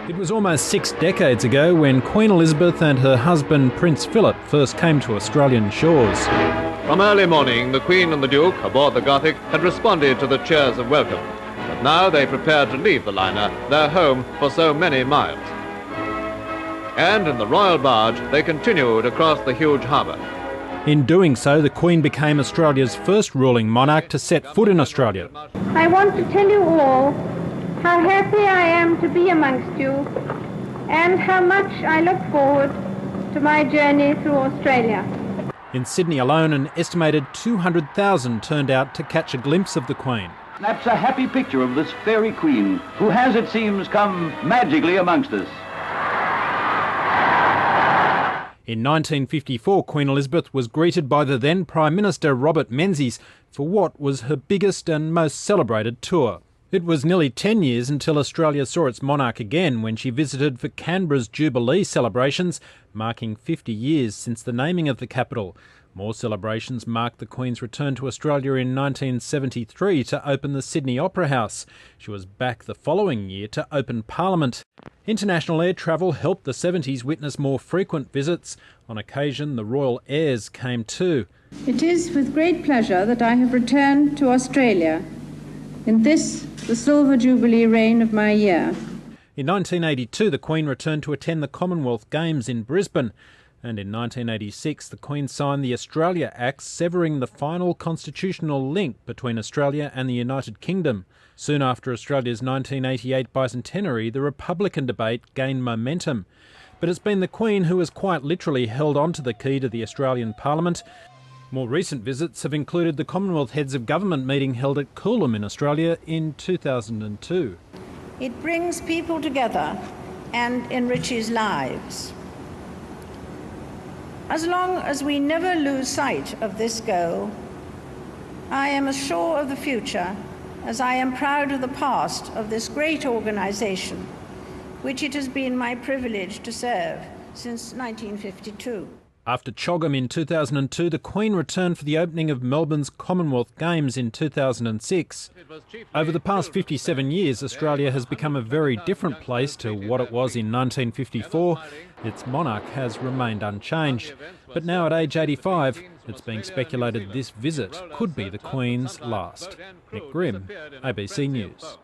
It was almost 6 decades ago when Queen Elizabeth and her husband Prince Philip first came to Australian shores. From early morning, the Queen and the Duke, aboard the Gothic, had responded to the cheers of welcome. But now they prepared to leave the liner, their home for so many miles. And in the royal barge, they continued across the huge harbour. In doing so, the Queen became Australia's first ruling monarch to set foot in Australia. I want to tell you all how happy I am to be amongst you and how much I look forward to my journey through Australia. In Sydney alone, an estimated 200,000 turned out to catch a glimpse of the Queen. Snaps a happy picture of this fairy queen, who has, it seems, come magically amongst us. In 1954, Queen Elizabeth was greeted by the then Prime Minister Robert Menzies for what was her biggest and most celebrated tour. It was nearly 10 years until Australia saw its monarch again when she visited for Canberra's Jubilee celebrations, marking 50 years since the naming of the capital. More celebrations marked the Queen's return to Australia in 1973 to open the Sydney Opera House. She was back the following year to open Parliament. International air travel helped the 70s witness more frequent visits. On occasion, the royal heirs came too. It is with great pleasure that I have returned to Australia in this, the Silver Jubilee reign of my year. In 1982, the Queen returned to attend the Commonwealth Games in Brisbane. And in 1986, the Queen signed the Australia Act, severing the final constitutional link between Australia and the United Kingdom. Soon after Australia's 1988 bicentenary, the Republican debate gained momentum. But it's been the Queen who has quite literally held on to the key to the Australian Parliament. More recent visits have included the Commonwealth Heads of Government meeting held at Coolum in Australia in 2002. It brings people together and enriches lives. As long as we never lose sight of this goal, I am as sure of the future as I am proud of the past of this great organisation, which it has been my privilege to serve since 1952. After Choggum in 2002, the Queen returned for the opening of Melbourne's Commonwealth Games in 2006. Over the past 57 years, Australia has become a very different place to what it was in 1954. Its monarch has remained unchanged. But now at age 85, it's being speculated this visit could be the Queen's last. Nick Grimm, ABC News.